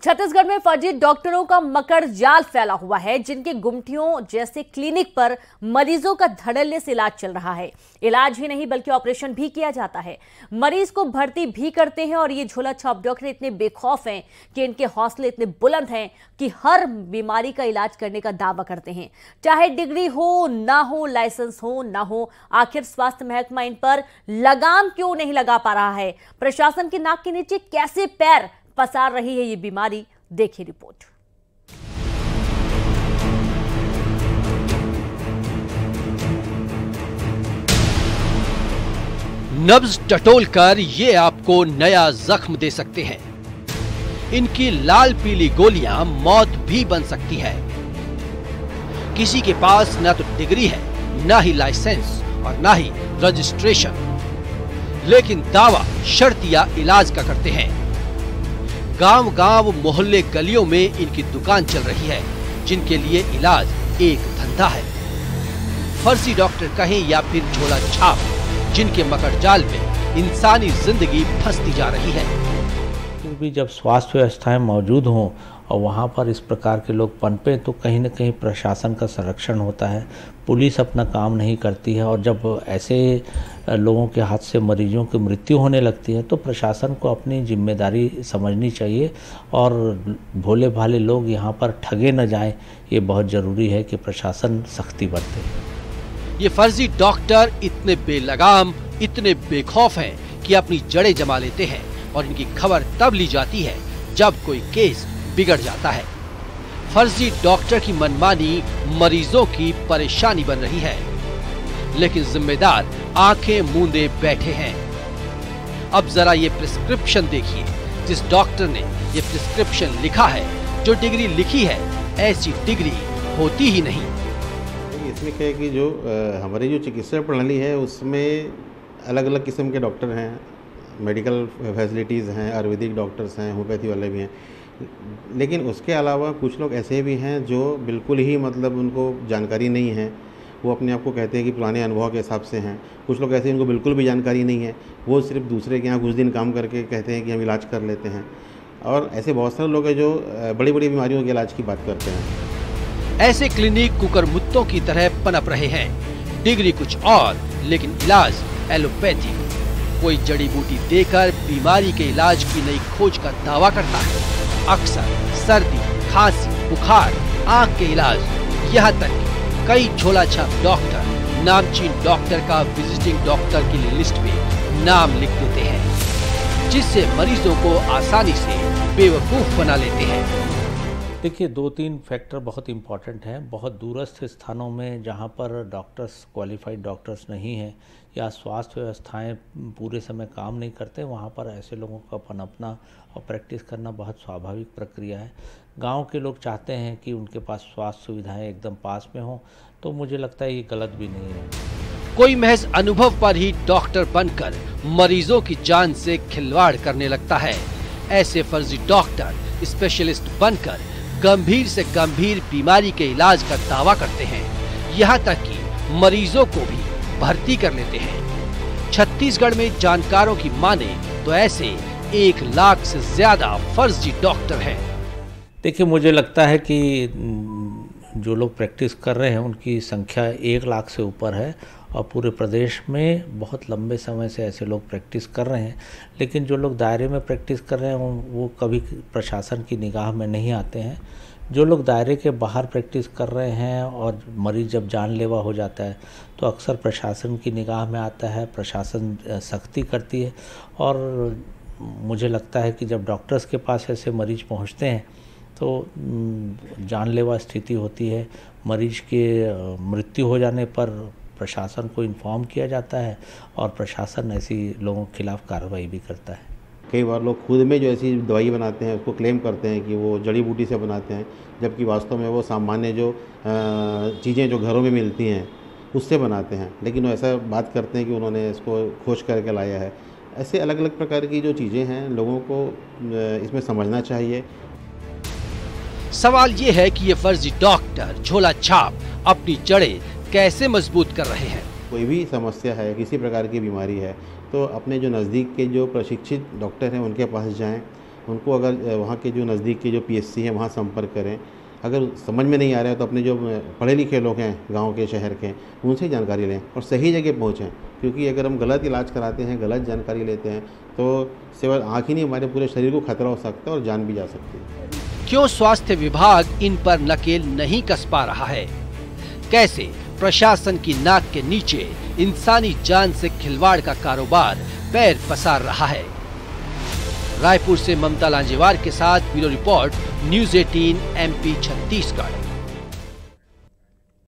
छत्तीसगढ़ में फर्जी डॉक्टरों का मकर जाल फैला हुआ है, जिनके गुमटियों जैसे क्लिनिक पर मरीजों का धड़ल्ले से इलाज चल रहा है। इलाज ही नहीं बल्कि ऑपरेशन भी किया जाता है। मरीज को भर्ती भी करते हैं और ये झोला छाप डॉक्टर इतने बेखौफ हैं कि इनके हौसले इतने बुलंद हैं कि हर बीमारी का इलाज करने का दावा करते हैं, चाहे डिग्री हो ना हो, लाइसेंस हो ना हो। आखिर स्वास्थ्य महकमा इन पर लगाम क्यों नहीं लगा पा रहा है? प्रशासन के नाक के नीचे कैसे पैर पसार रही है ये बीमारी? देखिए रिपोर्ट। नब्ज टटोलकर ये आपको नया जख्म दे सकते हैं। इनकी लाल पीली गोलियां मौत भी बन सकती है। किसी के पास ना तो डिग्री है, ना ही लाइसेंस और ना ही रजिस्ट्रेशन, लेकिन दावा शर्तिया इलाज का करते हैं। गांव गांव मोहल्ले गलियों में इनकी दुकान चल रही है, जिनके लिए इलाज एक धंधा है। फर्जी डॉक्टर कहें या फिर झोला छाप, जिनके मकर जाल में इंसानी जिंदगी फंसती जा रही है। भी जब स्वास्थ्य व्यवस्थाएं मौजूद हों और वहाँ पर इस प्रकार के लोग पनपे, तो कहीं न कहीं प्रशासन का संरक्षण होता है, पुलिस अपना काम नहीं करती है। और जब ऐसे लोगों के हाथ से मरीजों की मृत्यु होने लगती है तो प्रशासन को अपनी जिम्मेदारी समझनी चाहिए और भोले भाले लोग यहाँ पर ठगे न जाएं, ये बहुत ज़रूरी है कि प्रशासन सख्ती बरते। ये फर्जी डॉक्टर इतने बेलगाम, इतने बेखौफ हैं कि अपनी जड़ें जमा लेते हैं और इनकी खबर तब ली जाती है जब कोई केस बिगड़ जाता है। फर्जी डॉक्टर की मनमानी मरीजों की परेशानी बन रही है, लेकिन जिम्मेदार आंखें मूंदे बैठे हैं। अब जरा ये प्रिस्क्रिप्शन देखिए। जिस डॉक्टर ने ये प्रिस्क्रिप्शन लिखा है, जो डिग्री लिखी है, ऐसी डिग्री होती ही नहीं। इसमें क्या है कि जो हमारी जो चिकित्सा प्रणाली है उसमें अलग अलग किस्म के डॉक्टर हैं, मेडिकल फैसिलिटीज़ हैं, आयुर्वेदिक डॉक्टर्स हैं, होम्योपैथी वाले भी हैं, लेकिन उसके अलावा कुछ लोग ऐसे भी हैं जो बिल्कुल ही मतलब उनको जानकारी नहीं है। वो अपने आप को कहते हैं कि पुराने अनुभव के हिसाब से हैं। कुछ लोग ऐसे, उनको बिल्कुल भी जानकारी नहीं है, वो सिर्फ दूसरे के यहाँ कुछ दिन काम करके कहते हैं कि हम इलाज कर लेते हैं। और ऐसे बहुत सारे लोग हैं जो बड़ी बड़ी बीमारियों के इलाज की बात करते हैं। ऐसे क्लिनिक कुकरमुत्तों की तरह पनप रहे हैं। डिग्री कुछ और, लेकिन इलाज एलोपैथिक। कोई जड़ी बूटी देकर बीमारी के इलाज की नई खोज का दावा करता है। अक्सर सर्दी, खांसी, बुखार, आंख के इलाज, यहाँ तक कि कई झोला छाप डॉक्टर नामचीन डॉक्टर का विजिटिंग डॉक्टर की लिस्ट में नाम लिख देते हैं, जिससे मरीजों को आसानी से बेवकूफ बना लेते हैं। देखिए, 2-3 फैक्टर बहुत इम्पॉर्टेंट हैं। बहुत दूरस्थ स्थानों में जहाँ पर डॉक्टर्स, क्वालिफाइड डॉक्टर्स नहीं हैं या स्वास्थ्य व्यवस्थाएं पूरे समय काम नहीं करते, वहाँ पर ऐसे लोगों का पनपना और प्रैक्टिस करना बहुत स्वाभाविक प्रक्रिया है। गांव के लोग चाहते हैं कि उनके पास स्वास्थ्य सुविधाएं एकदम पास में हों, तो मुझे लगता है ये गलत भी नहीं है। कोई महज अनुभव पर ही डॉक्टर बनकर मरीजों की जान से खिलवाड़ करने लगता है। ऐसे फर्जी डॉक्टर स्पेशलिस्ट बनकर गंभीर से गंभीर बीमारी के इलाज का दावा करते हैं, यहाँ तक कि मरीजों को भी भर्ती कर लेते हैं। छत्तीसगढ़ में जानकारों की माने तो ऐसे 1 लाख से ज्यादा फर्जी डॉक्टर हैं। देखिए, मुझे लगता है कि जो लोग प्रैक्टिस कर रहे हैं उनकी संख्या 1 लाख से ऊपर है और पूरे प्रदेश में बहुत लंबे समय से ऐसे लोग प्रैक्टिस कर रहे हैं। लेकिन जो लोग दायरे में प्रैक्टिस कर रहे हैं वो कभी प्रशासन की निगाह में नहीं आते हैं। जो लोग दायरे के बाहर प्रैक्टिस कर रहे हैं और मरीज जब जानलेवा हो जाता है तो अक्सर प्रशासन की निगाह में आता है, प्रशासन सख्ती करती है। और मुझे लगता है कि जब डॉक्टर्स के पास ऐसे मरीज पहुंचते हैं तो जानलेवा स्थिति होती है। मरीज के मृत्यु हो जाने पर प्रशासन को इन्फॉर्म किया जाता है और प्रशासन ऐसी लोगों के खिलाफ कार्रवाई भी करता है। कई बार लोग खुद में जो ऐसी दवाई बनाते हैं उसको क्लेम करते हैं कि वो जड़ी बूटी से बनाते हैं, जबकि वास्तव में वो सामान्य जो चीज़ें जो घरों में मिलती हैं उससे बनाते हैं। लेकिन वो ऐसा बात करते हैं कि उन्होंने इसको खोज करके लाया है। ऐसे अलग अलग प्रकार की जो चीज़ें हैं, लोगों को इसमें समझना चाहिए। सवाल ये है कि ये फर्जी डॉक्टर झोला छाप अपनी जड़ें कैसे मजबूत कर रहे हैं। कोई भी समस्या है, किसी प्रकार की बीमारी है, तो अपने जो नज़दीक के जो प्रशिक्षित डॉक्टर हैं उनके पास जाएं। उनको अगर वहाँ के जो नज़दीक के जो PSC है वहाँ संपर्क करें। अगर समझ में नहीं आ रहा है तो अपने जो पढ़े लिखे लोग हैं गांव के, शहर के, उनसे जानकारी लें और सही जगह पहुँचें, क्योंकि अगर हम गलत इलाज कराते हैं, गलत जानकारी लेते हैं तो सिवाय आँख ही नहीं, हमारे पूरे शरीर को खतरा हो सकता है और जान भी जा सकती है। क्यों स्वास्थ्य विभाग इन पर नकेल नहीं कस पा रहा है? कैसे प्रशासन की नाक के नीचे इंसानी जान से खिलवाड़ का कारोबार पैर पसार रहा है? रायपुर से ममता लांजेवार के साथ bureau report, news 18 MP Chhattisgarh.